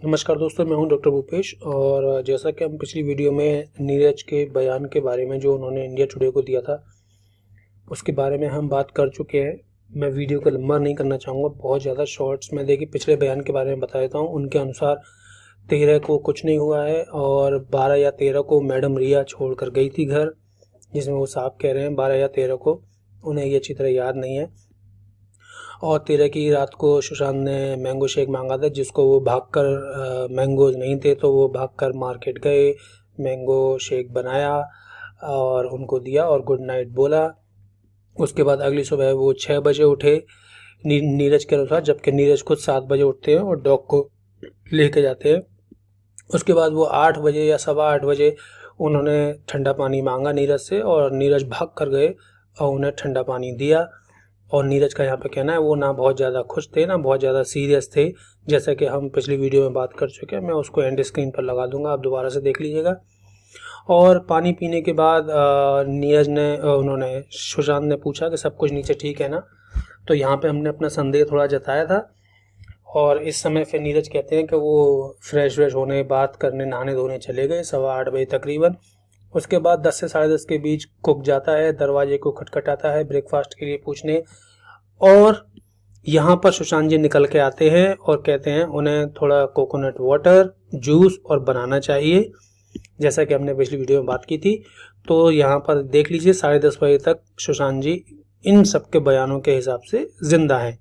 नमस्कार दोस्तों, मैं हूं डॉक्टर भूपेश। और जैसा कि हम पिछली वीडियो में नीरज के बयान के बारे में जो उन्होंने इंडिया टुडे को दिया था उसके बारे में हम बात कर चुके हैं। मैं वीडियो को लंबा नहीं करना चाहूँगा, बहुत ज़्यादा शॉर्ट्स में। देखिए, पिछले बयान के बारे में बता देता हूँ। उनके अनुसार 13 को कुछ नहीं हुआ है और 12 या 13 को मैडम रिया छोड़ कर गई थी घर, जिसमें वो साफ कह रहे हैं 12 या 13 को, उन्हें ये अच्छी तरह याद नहीं है। और 13 की रात को सुशांत ने मैंगो शेक मांगा था, जिसको वो भागकर, मैंगोज नहीं थे तो वो भागकर मार्केट गए, मैंगो शेक बनाया और उनको दिया और गुड नाइट बोला। उसके बाद अगली सुबह वो 6 बजे उठे नीरज के अनुसार, जबकि नीरज खुद 7 बजे उठते हैं और डॉग को लेके जाते हैं। उसके बाद वो 8 बजे या 8:15 बजे उन्होंने ठंडा पानी मांगा नीरज से और नीरज भाग कर गए और उन्हें ठंडा पानी दिया। और नीरज का यहाँ पे कहना है वो ना बहुत ज़्यादा खुश थे ना बहुत ज़्यादा सीरियस थे, जैसा कि हम पिछली वीडियो में बात कर चुके हैं। मैं उसको एंड स्क्रीन पर लगा दूंगा, आप दोबारा से देख लीजिएगा। और पानी पीने के बाद नीरज ने उन्होंने सुशांत ने पूछा कि सब कुछ नीचे ठीक है ना, तो यहाँ पे हमने अपना संदेह थोड़ा जताया था। और इस समय फिर नीरज कहते हैं कि वो फ्रेश होने, बात करने, नहाने धोने चले गए 8:15 बजे तकरीबन। उसके बाद 10 से 10:30 के बीच कुक जाता है, दरवाजे को खटखटाता है ब्रेकफास्ट के लिए पूछने। और यहाँ पर सुशांत जी निकल के आते हैं और कहते हैं उन्हें थोड़ा कोकोनट वाटर, जूस और बनाना चाहिए, जैसा कि हमने पिछली वीडियो में बात की थी। तो यहाँ पर देख लीजिए 10:30 बजे तक सुशांत जी इन सब के बयानों के हिसाब से जिंदा हैं।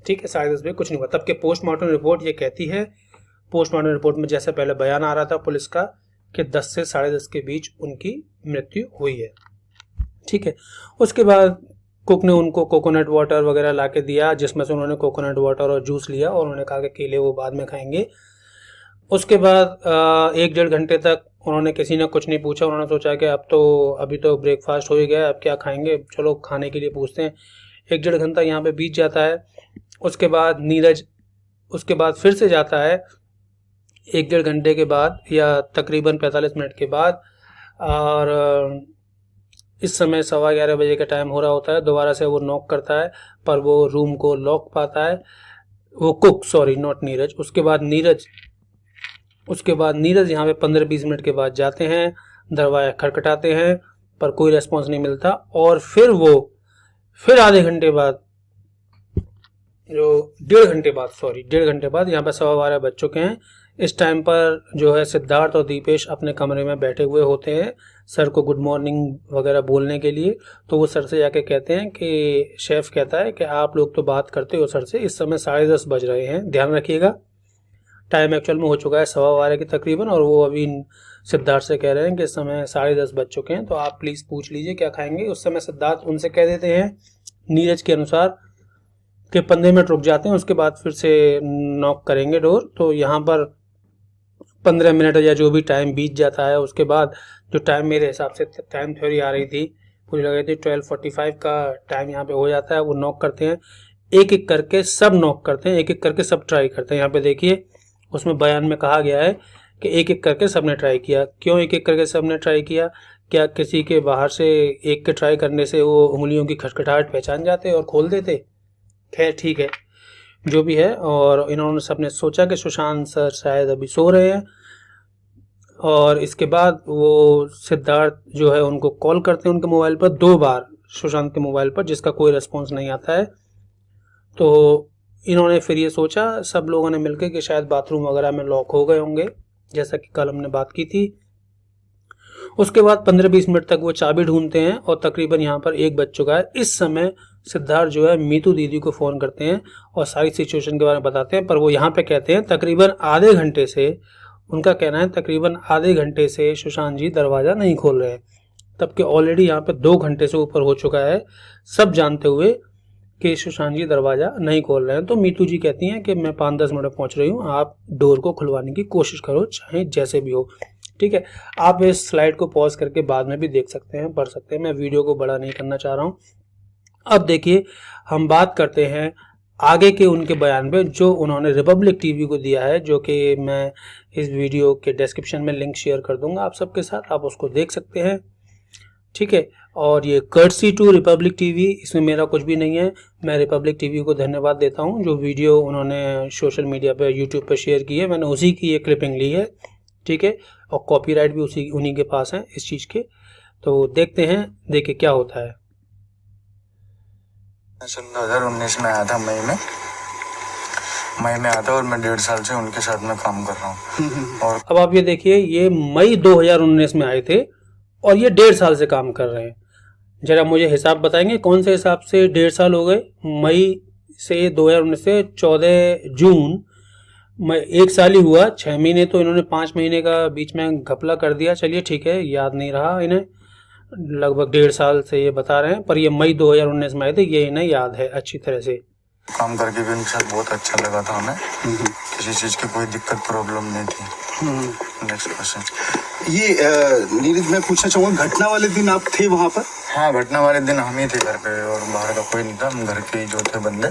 ठीक है, 10:30 बजे कुछ नहीं हुआ। तब के पोस्टमार्टम रिपोर्ट ये कहती है, पोस्टमार्टम रिपोर्ट में जैसे पहले बयान आ रहा था पुलिस का कि 10 से 10:30 के बीच उनकी मृत्यु हुई है। ठीक है, उसके बाद कुक ने उनको कोकोनट वाटर वगैरह ला के दिया, जिसमें से उन्होंने कोकोनट वाटर और जूस लिया और उन्होंने कहा कि केले वो बाद में खाएंगे। उसके बाद 1-1.5 घंटे तक उन्होंने किसी ने कुछ नहीं पूछा। उन्होंने सोचा कि अभी तो ब्रेकफास्ट हो ही गया, अब क्या खाएंगे, चलो खाने के लिए पूछते हैं। 1-1.5 घंटा यहाँ पे बीत जाता है। उसके बाद नीरज उसके बाद फिर से जाता है 1-1.5 घंटे के बाद या तकरीबन 45 मिनट के बाद। और इस समय 11:15 बजे का टाइम हो रहा होता है। दोबारा से वो नॉक करता है पर वो रूम को लॉक पाता है, वो कुक, सॉरी नॉट नीरज। उसके बाद नीरज यहाँ पे 15-20 मिनट के बाद जाते हैं, दरवाजा खटखटाते हैं पर कोई रेस्पॉन्स नहीं मिलता। और फिर आधे घंटे बाद, जो 1.5 घंटे बाद यहाँ पर 12:15 बज चुके हैं। इस टाइम पर जो है सिद्धार्थ और दीपेश अपने कमरे में बैठे हुए होते हैं सर को गुड मॉर्निंग वगैरह बोलने के लिए। तो वो सर से जाके कहते हैं कि शेफ कहता है कि आप लोग तो बात करते हो सर से, इस समय 10:30 बज रहे हैं, ध्यान रखिएगा। टाइम एक्चुअल में हो चुका है 12:15 की तकरीबन, और वो अभी सिद्धार्थ से कह रहे हैं कि इस समय 10:30 बज चुके हैं, तो आप प्लीज़ पूछ लीजिए क्या खाएंगे। उस समय सिद्धार्थ उनसे कह देते हैं नीरज के अनुसार कि 15 मिनट रुक जाते हैं, उसके बाद फिर से नॉक करेंगे डोर। तो यहाँ पर 15 मिनट या जो भी टाइम बीत जाता है। उसके बाद जो टाइम मेरे हिसाब से टाइम थ्योरी आ रही थी, पूरी लग रही थी 12:45 का टाइम यहाँ पे हो जाता है। वो नॉक करते हैं, एक एक करके सब नॉक करते हैं, एक एक करके सब ट्राई करते हैं। यहाँ पे देखिए उसमें बयान में कहा गया है कि एक एक करके सबने ट्राई किया। क्यों एक एक करके सबने ट्राई किया? क्या किसी के बाहर से एक के ट्राई करने से वो उंगलियों की खटखटाहट पहचान जाते और खोल देते? खैर ठीक है, जो भी है। और इन्होंने सबने सोचा कि सुशांत सर शायद अभी सो रहे हैं, और इसके बाद वो सिद्धार्थ जो है उनको कॉल करते हैं उनके मोबाइल पर 2 बार, सुशांत के मोबाइल पर, जिसका कोई रिस्पॉन्स नहीं आता है। तो इन्होंने फिर ये सोचा सब लोगों ने मिलकर कि शायद बाथरूम वगैरह में लॉक हो गए होंगे, जैसा कि कल हमने बात की थी। उसके बाद 15-20 मिनट तक वो चाबी ढूंढते हैं और तकरीबन यहाँ पर 1 बज चुका है। इस समय सिद्धार्थ जो है मीतू दीदी को फ़ोन करते हैं और सारी सिचुएशन के बारे में बताते हैं। पर वो यहाँ पे कहते हैं तकरीबन आधे घंटे से, उनका कहना है तकरीबन आधे घंटे से सुशांत जी दरवाज़ा नहीं खोल रहे हैं, तब ऑलरेडी यहाँ पे 2 घंटे से ऊपर हो चुका है, सब जानते हुए कि सुशांत जी दरवाज़ा नहीं खोल रहे हैं। तो मीतू जी कहती हैं कि मैं 5-10 मिनट में पहुँच रही हूँ, आप डोर को खुलवाने की कोशिश करो, चाहे जैसे भी हो। ठीक है, आप इस स्लाइड को पॉज करके बाद में भी देख सकते हैं, पढ़ सकते हैं, मैं वीडियो को बड़ा नहीं करना चाह रहा हूँ। अब देखिए हम बात करते हैं आगे के उनके बयान पे जो उन्होंने रिपब्लिक टीवी को दिया है, जो कि मैं इस वीडियो के डिस्क्रिप्शन में लिंक शेयर कर दूंगा आप सबके साथ, आप उसको देख सकते हैं। ठीक है, और ये कर्टसी टू रिपब्लिक टीवी, इसमें मेरा कुछ भी नहीं है। मैं रिपब्लिक टीवी को धन्यवाद देता हूँ, जो वीडियो उन्होंने सोशल मीडिया पे यूट्यूब पे शेयर की है, मैंने उसी की ये क्लिपिंग ली है, ठीक है। और कॉपीराइट भी उन्हीं के पास है इस चीज़ के। तो देखते हैं, देखिए क्या होता है। 2019 में आया था, मई में आया था और मैं 1.5 साल से उनके साथ में काम कर रहा हूँ। और अब आप ये देखिए, ये मई 2019 में आए थे और ये 1.5 साल से काम कर रहे हैं। जरा मुझे हिसाब बताएंगे कौन से हिसाब से 1.5 साल हो गए? मई से 2019 से 14 जून में 1 साल ही हुआ। 6 महीने तो इन्होंने 5 महीने का बीच में घपला कर दिया। चलिए ठीक है, याद नहीं रहा इन्हें, लगभग 1.5 साल से ये बता रहे हैं, पर ये मई 2019 में आए थे, ये इन्हें याद है अच्छी तरह से। काम करके भी उनके साथ बहुत अच्छा लगा था हमें, किसी चीज़ की कोई दिक्कत प्रॉब्लम नहीं थी। Next question. ये नीरज, मैं पूछना चाहूँगा, घटना वाले दिन आप थे वहाँ पर? हाँ, घटना वाले दिन हम ही थे घर पे और बाहर का कोई नहीं था। हम घर के ही जो थे बंदे,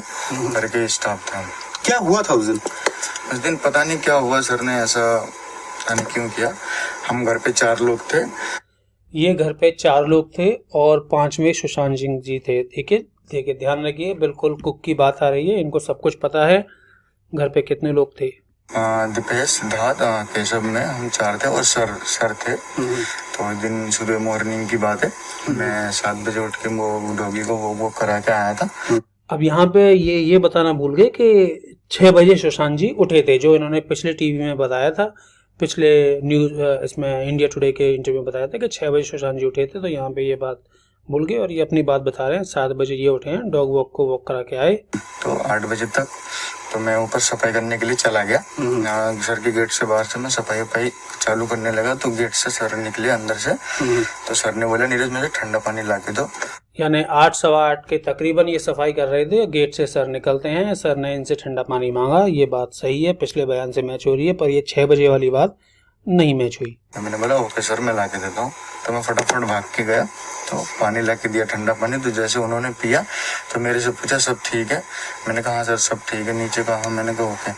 घर के स्टाफ थे हम। क्या हुआ था उस दिन? पता नहीं क्या हुआ, सर ने ऐसा पता नहीं क्यों किया। हम घर पे 4 लोग थे। ये घर पे 4 लोग थे और 5वें सुशांत सिंह जी थे। देखिए ध्यान रखिए, बिल्कुल कुक की बात आ रही है, इनको सब कुछ पता है। घर पे कितने लोग थे? दीपेश, सिद्धार्थ, केशव में हम 4 थे और सर थे। तो उस दिन सुबह मॉर्निंग की बात है, मैं 7 बजे उठ के वो डॉगी को वो करा के आया था। अब यहाँ पे ये बताना भूल गए कि 6 बजे सुशांत जी उठे थे, जो इन्होंने पिछले टीवी में बताया था, पिछले न्यूज़ इसमें इंडिया टुडे के इंटरव्यू में बताया था कि 6 बजे सुशांत जी उठे थे। तो यहाँ पे ये बात भूल गए और ये अपनी बात बता रहे हैं। 7 बजे ये उठे हैं, डॉग वॉक को वॉक करा के आए। तो 8 बजे तक तो मैं ऊपर सफाई करने के लिए चला गया। सर के गेट से बाहर से मैं सफाई चालू करने लगा तो गेट से सर निकले अंदर से। तो सर ने बोला, नीरज मुझे ठंडा पानी ला के दो। यानी 8 सवा 8 के तकरीबन ये सफाई कर रहे थे, गेट से सर निकलते हैं। सर ने इनसे ठंडा पानी मांगा, ये बात सही है, पिछले बयान से मैच हो रही है, पर ये 6 बजे वाली बात नहीं मैच हुई। मैंने बोला ओके सर, मैं ला के देता हूँ। तो मैं फटाफट भाग के गया, तो पानी ला के दिया, ठंडा पानी। तो जैसे उन्होंने पिया तो मेरे से पूछा, सब ठीक है? मैंने कहा हाँ सर सब ठीक है। नीचे कहा, मैंने कहा ओके।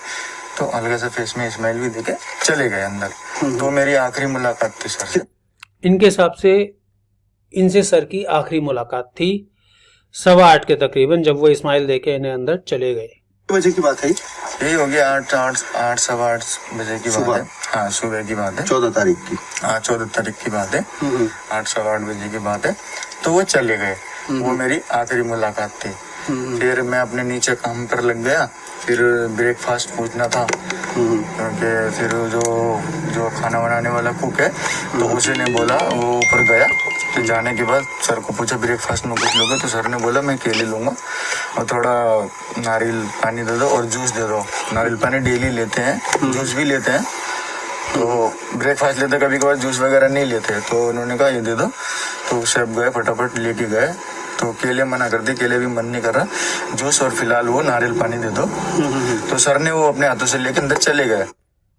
तो हल्का सा फेस में स्माइल भी देके चले गए अंदर। तो मेरी आखिरी मुलाकात थी सर से। इनके हिसाब से इनसे सर की आखिरी मुलाकात थी 7:15 के तकरीबन, जब वो स्माइल देके इन्हें अंदर चले गए। बजे की बात है? यही हो गया 8 सवा 8 बजे की बात है। हाँ, सुबह की बात है, 14 तारीख की। हाँ, 14 तारीख की बात है। 8 सवा 8 बजे की बात है। तो वो चले गए, वो मेरी आखिरी मुलाकात थी। फिर मैं अपने नीचे काम पर लग गया। फिर ब्रेकफास्ट पूछना था, क्योंकि फिर जो खाना बनाने वाला कुक है तो उसी ने बोला, वो ऊपर गया। तो जाने के बाद सर को पूछा ब्रेकफास्ट में कुछ लोगे? तो सर ने बोला मैं केले लूँगा और थोड़ा नारियल पानी दे दो और जूस दे दो। नारियल पानी डेली लेते हैं, जूस भी लेते हैं। तो ब्रेकफास्ट लेते कभी कभार, जूस वगैरह नहीं लेते। तो उन्होंने कहा ये दे दो। तो शेफ गए, फटाफट लेके गए। तो केले मना कर दिए, केले भी मन नहीं कर रहा, जूस और फिलहाल वो नारियल पानी दे दो। तो सर ने वो अपने हाथों से लेकर अंदर चले गए।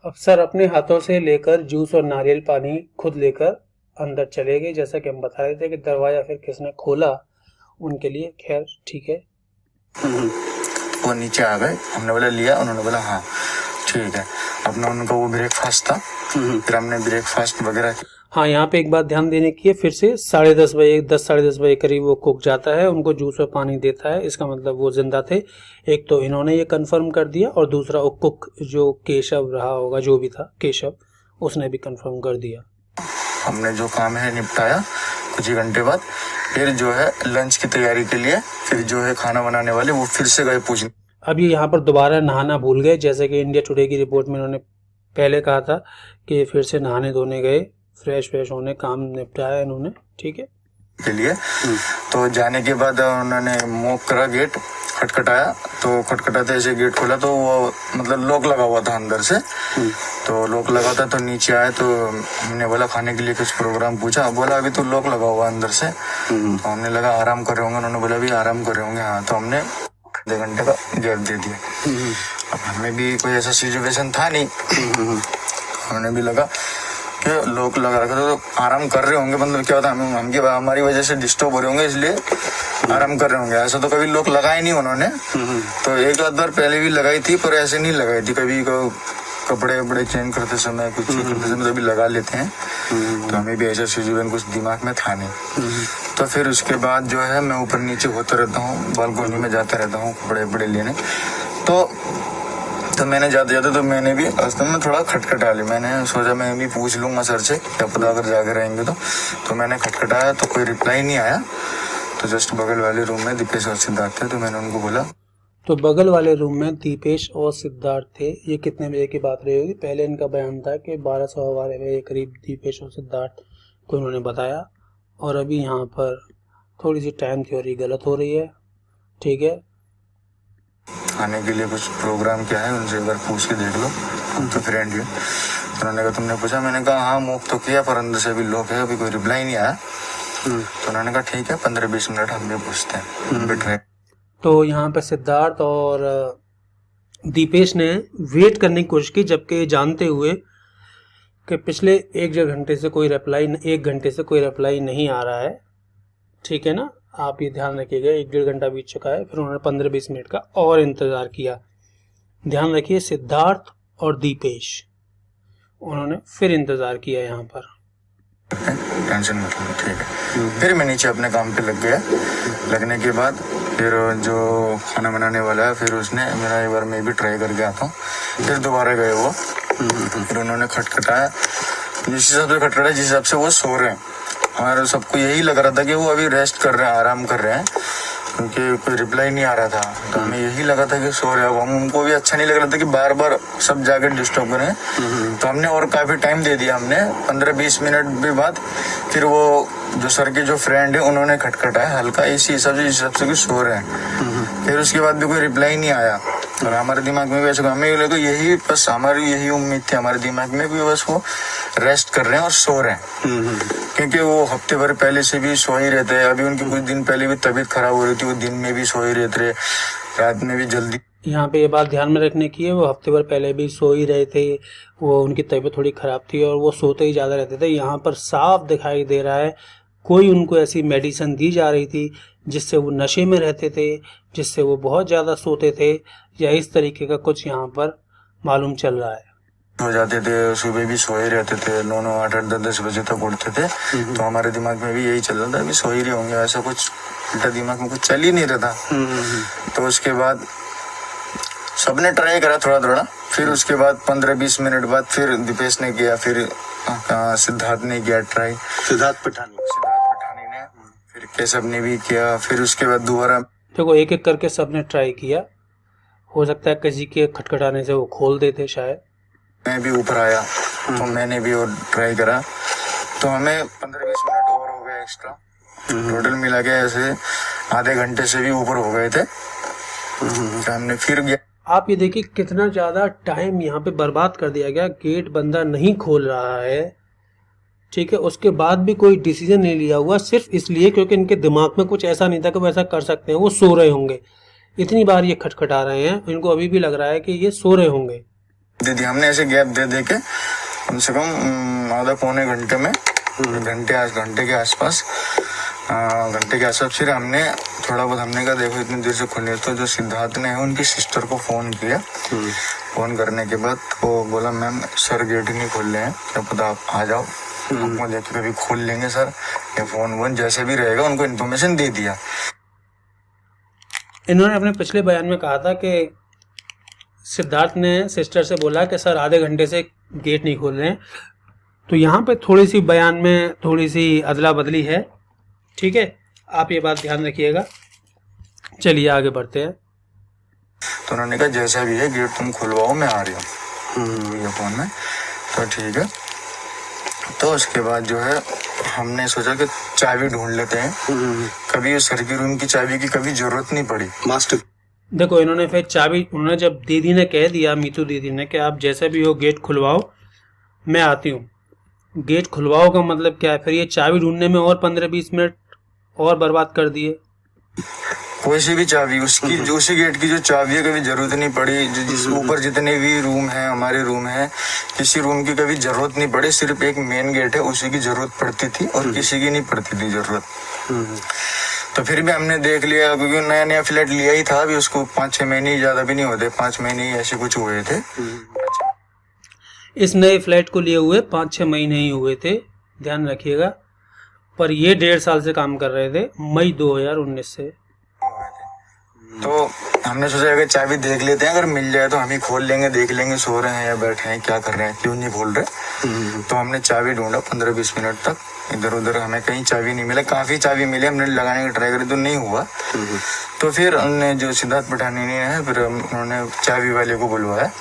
अब सर अपने हाथों से लेकर जूस और नारियल पानी खुद लेकर अंदर चले गए, जैसा कि हम बता रहे थे कि दरवाजा फिर किसने खोला उनके लिए, खैर ठीक है। वो नीचे आ गए, हमने बोला लिया, उन्होंने बोला हाँ ठीक है। अपना उनका वो ब्रेकफास्ट था, फिर हमने ब्रेकफास्ट वगैरह। हाँ, यहाँ पे एक बात ध्यान देने की है, फिर से 10:30 बजे 10-10:30 बजे करीब वो कुक जाता है, उनको जूस और पानी देता है। इसका मतलब वो जिंदा थे। एक तो इन्होंने ये कंफर्म कर दिया और दूसरा वो कुक जो केशव रहा होगा, जो भी था केशव, उसने भी कंफर्म कर दिया। हमने जो काम है निपटाया। कुछ ही घंटे बाद फिर जो है लंच की तैयारी के लिए फिर जो है खाना बनाने वाले वो फिर से गए पूछने। अब ये यहाँ पर दोबारा नहाना भूल गए, जैसे कि इंडिया टुडे की रिपोर्ट में उन्होंने पहले कहा था कि फिर से नहाने धोने गए, फ्रेश होने, काम निपटाया इन्होंने, ठीक है के लिए। तो जाने के बाद उन्होंने मॉक करा, गेट खटखटाया। तो खटखटाते ऐसे गेट खोला तो वो मतलब लॉक लगा हुआ था अंदर से। तो लॉक लगा था, तो नीचे आए तो हमने बोला खाने के लिए कुछ प्रोग्राम पूछा, बोला अभी तो लॉक लगा हुआ अंदर से। तो हमने लगा आराम कर रहे होंगे, उन्होंने बोला अभी आराम कर रहे होंगे। हाँ, तो हमने 2 घंटे का गैप दे दिया। अब हमें भी कोई ऐसा सिचुएशन था नहीं, हमने भी लगा कि लोग लगा रखा था तो आराम कर रहे होंगे, मतलब क्या होता है हम हमारी वजह से डिस्टर्ब हो रहे होंगे इसलिए आराम कर रहे होंगे। ऐसा तो कभी लोग लगाए नहीं उन्होंने। तो 1 आध बार पहले भी लगाई थी, पर ऐसे नहीं लगाई थी कभी। कपड़े वपड़े चेंज करते समय, कुछ चीज करते समय तो अभी लगा लेते हैं, तो हमें भी ऐसा सिचुएशन कुछ दिमाग में था नहीं। तो फिर उसके बाद जो है मैं ऊपर नीचे होता रहता हूँ, बालकोनी में जाता रहता हूँ कपड़े वपड़े लेने। तो मैंने जाते जाते तो मैंने भी रास्ते में थोड़ा खटखटा ली। मैंने सोचा मैं भी पूछ लूंगा सर से, क्या पता अगर जाके रहेंगे तो मैंने खटखटाया तो कोई रिप्लाई नहीं आया। तो जस्ट बगल वाले रूम में दीपेश और सिद्धार्थ थे, तो मैंने उनको बोला। तो बगल वाले रूम में दीपेश और सिद्धार्थ थे। ये कितने बजे की बात रही होगी? पहले इनका बयान था कि 12-12 बजे के करीब दीपेश और सिद्धार्थ को उन्होंने बताया, और अभी यहाँ पर थोड़ी सी टाइम थ्योरी गलत हो रही है। ठीक है, आने के लिए कुछ प्रोग्राम क्या है उनसे एक बार पूछ के देख लो, हम तो फ्रेंड है। उन्होंने कहा तुमने पूछा? मैंने कहा हाँ मूव तो किया, पर अंदर से अभी लॉक है, अभी कोई रिप्लाई नहीं आया। तो उन्होंने कहा ठीक है 15-20 मिनट हम भी पूछते हैं, बैठ रहे। तो यहाँ पर सिद्धार्थ और दीपेश ने वेट करने की कोशिश की, जबकि जानते हुए कि पिछले 1-1.5 घंटे से कोई रिप्लाई, 1 घंटे से कोई रिप्लाई नहीं आ रहा है। ठीक है ना, आप ये ध्यान रखिएगा। 1-1.5 घंटा बीत चुका है, फिर उन्होंने 15-20 मिनट का और इंतज़ार किया। ध्यान रखिए, सिद्धार्थ और दीपेश, उन्होंने फिर इंतज़ार किया यहाँ पर। टेंशन मत लो, ठीक है। फिर मैं नीचे अपने काम पे लग गया। लगने के बाद फिर जो खाना बनाने वाला है, फिर उसने मेरा एक बार मैं भी ट्राई करके आता हूँ। फिर दोबारा गए वो, फिर उन्होंने खटखटाया, जिस हिसाब से खटखटाया जिस हिसाब से वो सो रहे हैं। हमारे सबको यही लग रहा था कि वो अभी रेस्ट कर रहे हैं, आराम कर रहे हैं, क्योंकि कोई रिप्लाई नहीं आ रहा था। तो हमें यही लगा था कि सो रहे हैं। हम उनको भी अच्छा नहीं लग रहा था कि बार बार सब जाके डिस्टर्ब करें। तो हमने और काफी टाइम दे दिया। हमने 15-20 मिनट भी बाद फिर वो जो सर के जो फ्रेंड है उन्होंने खटखटाया हल्का, इसी हिसाब से जिस हिसाब से कि सो रहे हैं। फिर उसके बाद भी कोई रिप्लाई नहीं आया, और हमारे दिमाग में भी ऐसा, हमें लगा यही बस हमारी यही उम्मीद थी हमारे दिमाग में भी, बस वो रेस्ट कर रहे हैं और सो रहे हैं। क्योंकि वो हफ्ते भर पहले से भी सो ही रहते हैं। अभी उनकी कुछ दिन पहले भी तबीयत खराब हो रही थी, वो दिन में भी सो ही रहते रहे, रात में भी जल्दी। यहाँ पे ये बात ध्यान में रखने की है, वो हफ्ते भर पहले भी सो ही रहे थे, वो उनकी तबीयत थोड़ी ख़राब थी और वो सोते ही ज़्यादा रहते थे। यहाँ पर साफ दिखाई दे रहा है कोई उनको ऐसी मेडिसिन दी जा रही थी जिससे वो नशे में रहते थे, जिससे वो बहुत ज़्यादा सोते थे, या इस तरीके का कुछ यहाँ पर मालूम चल रहा है। हो जाते थे, सुबह भी सोए रहते थे, 9-9, 8-8, 10-10 बजे तक उठते थे। तो हमारे दिमाग में भी यही चल रहा था, अभी सो ही रहे होंगे, ऐसा कुछ उल्टा दिमाग में कुछ चल ही नहीं रहा था। तो उसके बाद सबने ट्राई करा थोड़ा थोड़ा। फिर उसके बाद 15-20 मिनट बाद फिर दीपेश ने किया, फिर सिद्धार्थ ने किया ट्राई, सिद्धार्थ पठानी ने, फिर केशव ने भी किया। फिर उसके बाद दोबारा देखो एक एक करके सबने ट्राई किया। हो सकता है किसी के खटखटाने से वो खोल देते शायद। मैं भी ऊपर आया तो मैंने भी और ट्राई करा, तो हमें 15-20 मिनट और हो गए एक्स्ट्रा। टोटल मिला के ऐसे आधे घंटे से भी ऊपर हो गए थे। तो हमने फिर गया। आप ये देखिए कितना ज़्यादा टाइम यहाँ पे बर्बाद कर दिया गया। गेट बंदा नहीं खोल रहा है, ठीक है, उसके बाद भी कोई डिसीजन नहीं लिया हुआ, सिर्फ इसलिए क्योंकि इनके दिमाग में कुछ ऐसा नहीं था कि वो ऐसा कर सकते हैं। वो सो रहे होंगे, इतनी बार ये खटखटा रहे हैं, इनको अभी भी लग रहा है कि ये सो रहे होंगे। दीदी हमने ऐसे गैप दे के कम से कम आधा पौने घंटे में, घंटे के आसपास फिर हमने थोड़ा बहुत हमने कहा देखो इतनी देर से खुले, तो जो सिद्धार्थ ने है उनकी सिस्टर को फोन किया। फोन करने के बाद वो बोला मैम सर गेट नहीं खोल रहे हैं, क्या पता आप आ जाओ, आपको देख के कभी खोल लेंगे सर, ये फोन जैसे भी रहेगा। उनको इन्फॉर्मेशन दे दिया। इन्होंने अपने पिछले बयान में कहा था कि सिद्धार्थ ने सिस्टर से बोला कि सर आधे घंटे से गेट नहीं खोल रहे हैं। तो यहाँ पे थोड़ी सी बयान में थोड़ी सी अदला बदली है, ठीक है, आप ये बात ध्यान रखिएगा। चलिए आगे बढ़ते हैं। तो उन्होंने कहा जैसा भी है गेट तुम खुलवाओ, मैं आ रही हूँ ये फोन में। तो ठीक है, तो उसके बाद जो है हमने सोचा कि चाबी ढूंढ लेते हैं। कभी सर की रूम की चाबी की कभी जरूरत नहीं पड़ी। मास्टर देखो इन्होंने फिर चाबी, उन्होंने जब दीदी ने कह दिया, मीतू दीदी ने, कि आप जैसे भी हो गेट खुलवाओ, मैं आती हूँ। गेट खुलवाओ का मतलब क्या है? फिर ये चाबी ढूंढने में और 15-20 मिनट और बर्बाद कर दिए। कोई सी भी चाबी उसकी जो उसी गेट की जो चाबी है कभी जरूरत नहीं पड़ी। जिस ऊपर जितने भी रूम है, हमारे रूम है, किसी रूम की कभी जरूरत नहीं पड़ी। सिर्फ एक मेन गेट है उसी की जरूरत पड़ती थी और किसी की नहीं पड़ती थी जरूरत। तो फिर भी हमने देख लिया, क्योंकि नया नया फ्लैट लिया ही था, अभी उसको 5-6 महीने, ज्यादा भी नहीं होते, 5 महीने ही ऐसे कुछ हुए थे। इस नए फ्लैट को लिए हुए 5-6 महीने ही हुए थे, ध्यान रखिएगा। पर ये 1.5 साल से काम कर रहे थे, मई 2019 से। तो हमने सोचा अगर चाबी देख लेते हैं, अगर मिल जाए तो हम ही खोल लेंगे, देख लेंगे सो रहे हैं या बैठे हैं, क्या कर रहे हैं, क्यों नहीं खोल रहे। तो हमने चाबी ढूंढा 15-20 मिनट तक, इधर उधर हमें कहीं चाबी नहीं मिला। काफी चाबी मिली, हमने लगाने की ट्राई करी तो नहीं हुआ। तो फिर हमने जो सिद्धार्थ पठानी ने है, फिर उन्होंने चाबी वाले को बुलवाया।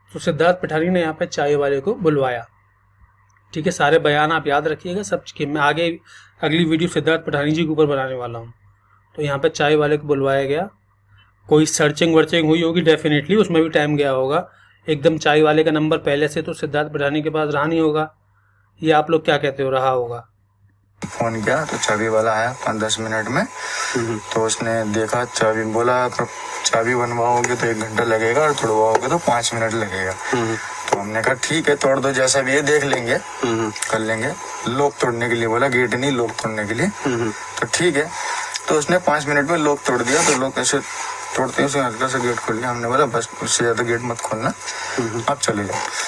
तो सिद्धार्थ पठानी ने यहाँ पे चाय वाले को बुलवाया। ठीक है, सारे बयान आप याद रखिएगा सब चीज़। मैं आगे अगली वीडियो सिद्धार्थ पठानी जी के ऊपर बनाने वाला हूँ। तो यहाँ पे चाय वाले को बुलवाया गया। कोई सर्चिंग वर्चिंग हुई होगी डेफिनेटली, उसमें भी टाइम गया होगा। एकदम चाय वाले का नंबर पहले से तो सिद्धार्थ पठानी के पास रहा नहीं होगा, ये आप लोग क्या कहते हो, रहा होगा। फोन किया तो चाबी वाला आया 5-10 मिनट में। तो उसने देखा चाबी, बोला चाबी बनवाओगे तो 1 घंटा लगेगा और तोड़वाओगे तो 5 मिनट लगेगा। तो हमने कहा ठीक है, तोड़ दो, जैसा भी है देख लेंगे, कर लेंगे। लॉक तोड़ने के लिए बोला, गेट नहीं, लॉक तोड़ने के लिए। तो ठीक है, तो उसने 5 मिनट में लॉक तोड़ दिया। तो लॉक ऐसे तोड़ते हैं, हल्का सा गेट खोल लिया। हमने बोला बस उससे ज्यादा गेट मत खोलना, आप चले जाओ।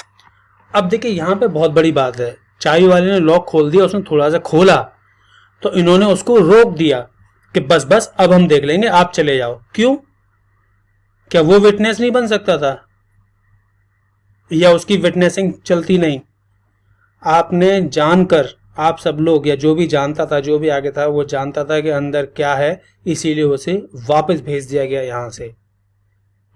अब देखिए यहाँ पे बहुत बड़ी बात है, चाय वाले ने लॉक खोल दिया, उसने थोड़ा सा खोला तो इन्होंने उसको रोक दिया कि बस बस अब हम देख लेंगे, आप चले जाओ। क्यों? क्या वो विटनेस नहीं बन सकता था, या उसकी विटनेसिंग चलती नहीं? आपने जानकर, आप सब लोग या जो भी जानता था, जो भी आगे था, वो जानता था कि अंदर क्या है, इसीलिए उसे वापस भेज दिया गया यहाँ से।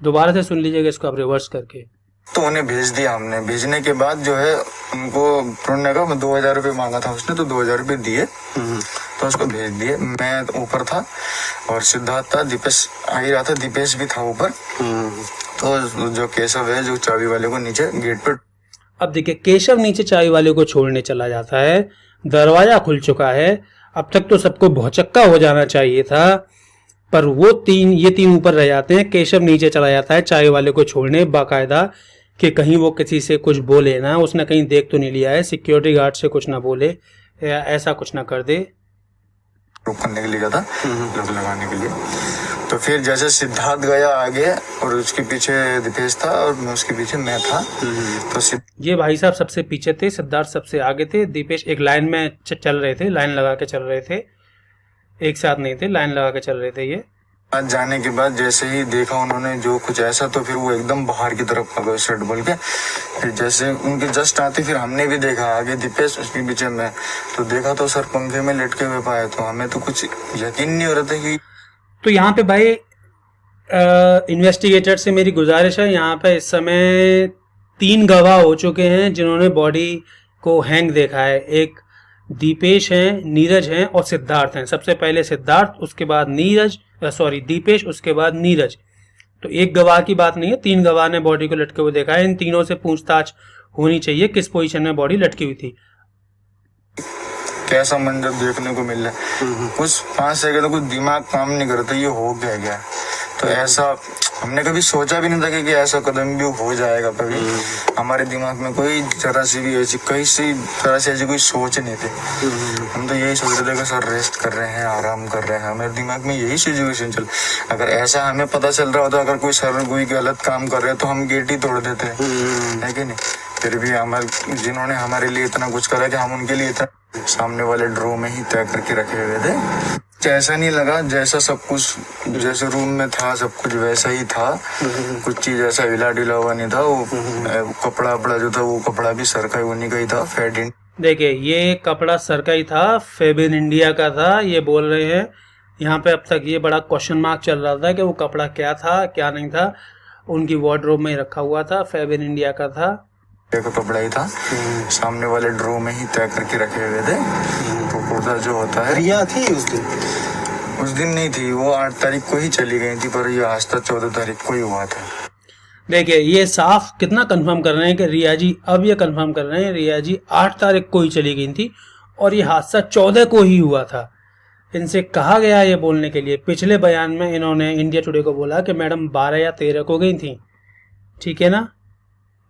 दोबारा से सुन लीजिएगा इसको आप रिवर्स करके। तो उन्हें भेज दिया हमने। भेजने के बाद जो है उनको उन्होंने कहा 2000 रुपये मांगा था उसने, तो 2000 रुपये दिए, तो उसको भेज दिए। मैं ऊपर था और सिद्धार्थ था, दीपेश आ ही रहा था, दीपेश भी था ऊपर। तो जो केशव है, जो चाबी वाले को नीचे गेट पर, अब देखिए केशव नीचे चाय वाले को छोड़ने चला जाता है, दरवाजा खुल चुका है। अब तक तो सबको भौचक्का हो जाना चाहिए था, पर ये तीन ऊपर रह जाते हैं। केशव नीचे चला जाता है चाय वाले को छोड़ने, बाकायदा, कि कहीं वो किसी से कुछ बोले ना, उसने कहीं देख तो नहीं लिया है, सिक्योरिटी गार्ड से कुछ ना बोले या ऐसा कुछ ना कर दे। रोक करने के लिए गया था, लॉक लगाने के लिए। तो फिर जैसे सिद्धार्थ गया आगे और उसके पीछे दीपेश था और उसके पीछे मैं था। तो ये भाई साहब सबसे पीछे थे, सिद्धार्थ सबसे आगे थे, दीपेश एक लाइन में चल रहे थे, लाइन लगा के चल रहे थे, एक साथ नहीं थे, लाइन लगा के चल रहे थे। ये आज जाने के बाद जैसे ही देखा उन्होंने जो कुछ ऐसा, तो फिर वो एकदम बाहर की तरफ आ गए शर्ट बोल के। फिर जैसे उनके जस्ट आते फिर हमने भी देखा, आगे दीपेश उसके पीछे मैं, तो देखा तो सर पंखे में लटके हुए पाए। तो हमें तो कुछ यकीन नहीं हो रहा था कि। तो यहाँ पे भाई इन्वेस्टिगेटर से मेरी गुजारिश है, यहाँ पे इस समय 3 गवाह हो चुके हैं जिन्होंने बॉडी को हैंग देखा है। एक दीपेश हैं, नीरज हैं और सिद्धार्थ हैं। सबसे पहले सिद्धार्थ, उसके बाद दीपेश, उसके बाद नीरज। तो एक गवाह की बात नहीं है, 3 गवाह ने बॉडी को लटके हुए देखा है। इन तीनों से पूछताछ होनी चाहिए किस पोजीशन में बॉडी लटकी हुई थी। कैसा मंजर देखने को मिल रहा है, कुछ 5 सेकंड कुछ दिमाग काम नहीं करता, ये हो गया। तो ऐसा हमने कभी सोचा भी नहीं था कि ऐसा कदम भी हो जाएगा कभी। हमारे दिमाग में कोई जरा सी भी ऐसी तरह से ऐसी कोई सोच नहीं थी। हम तो यही सोच रहे थे कि सर रेस्ट कर रहे हैं, आराम कर रहे हैं। हमारे दिमाग में यही सिचुएशन चल, अगर ऐसा हमें पता चल रहा होता, अगर कोई सर कोई गलत काम कर रहे तो हम गेट ही तोड़ देते, है कि नहीं। फिर भी जिन्होंने हमारे लिए इतना कुछ करा कि हम उनके लिए इतना सामने वाले ड्रॉ में ही तय करके रखे हुए थे। ऐसा नहीं लगा, जैसा सब कुछ जैसे रूम में था सब कुछ वैसा ही था। कुछ चीज ऐसा हिला डुला हुआ नहीं था। वो कपड़ा जो था, वो कपड़ा भी सर का उन्हीं का ही था, फेड इन। देखिए ये कपड़ा सर का ही था, फेब इन इंडिया का था, ये बोल रहे हैं। यहाँ पे अब तक ये बड़ा क्वेश्चन मार्क चल रहा था कि वो कपड़ा क्या था क्या नहीं था। उनकी वार्डरोब में रखा हुआ था, फेब इन इंडिया का था, कपड़ा ही था, सामने वाले ड्रॉ में ही तय करके रखे हुए थे। तो कुर्ता जो होता है, रिया थी उस दिन नहीं थी, वो 8 तारीख को ही चली गई थी, पर ये हादसा 14 तारीख को ही हुआ था। देखिए ये साफ कितना कंफर्म कर रहे हैं कि रिया जी, अब ये कंफर्म कर रहे हैं रिया जी 8 तारीख को ही चली गई थी और ये हादसा 14 को ही हुआ था। इनसे कहा गया ये बोलने के लिए, पिछले बयान में इन्होंने इंडिया टुडे को बोला कि मैडम 12 या 13 को गई थी, ठीक है ना,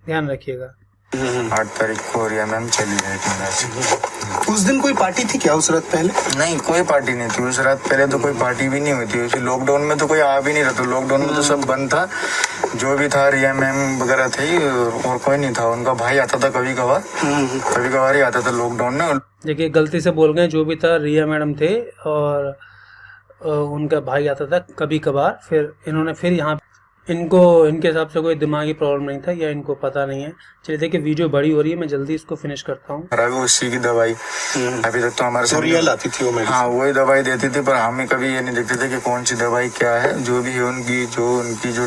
ध्यान रखिएगा। 8 तारीख को रिया मैम चली गई थी। उस दिन कोई पार्टी थी क्या उस रात पहले? नहीं, कोई पार्टी नहीं थी उस रात पहले, तो कोई पार्टी भी नहीं हुई थी। लॉकडाउन में तो कोई आ भी नहीं रहा था, लॉकडाउन में तो सब बंद था। जो भी था रिया मैम वगैरह थी और कोई नहीं था। उनका भाई आता था कभी कभार ही आता था लॉकडाउन में। देखिए गलती से बोल गए, जो भी था रिया मैडम थे और उनका भाई आता था कभी कभार। फिर इन्होंने फिर यहाँ इनके हिसाब से कोई दिमागी प्रॉब्लम नहीं था या इनको पता नहीं है। चलिए देखिए वीडियो बड़ी हो रही है, मैं जल्दी इसको फिनिश करता हूँ। उसी की दवाई अभी तक तो हमारे रियल आती थी वो। हाँ वही दवाई देती थी, पर हमें कभी ये नहीं देखते थे कि कौन सी दवाई क्या है। जो भी है उनकी जो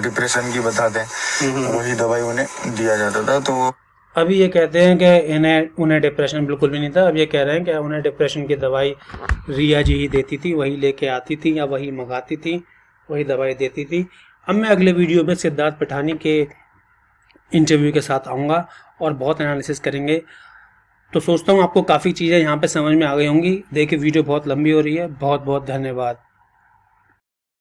डिप्रेशन की बताते हैं वही दवाई उन्हें दिया जाता था। तो अभी ये कहते हैं कि उन्हें डिप्रेशन बिल्कुल भी नहीं था। अब ये कह रहे हैं कि उन्हें डिप्रेशन की दवाई रिया जी ही देती थी, वही लेके आती थी या वही मंगाती थी, वही दवाई देती थी। अब मैं अगले वीडियो में सिद्धार्थ पिठानी के इंटरव्यू के साथ आऊँगा और बहुत एनालिसिस करेंगे। तो सोचता हूँ आपको काफ़ी चीज़ें यहाँ पे समझ में आ गई होंगी। देखिए वीडियो बहुत लंबी हो रही है। बहुत बहुत धन्यवाद।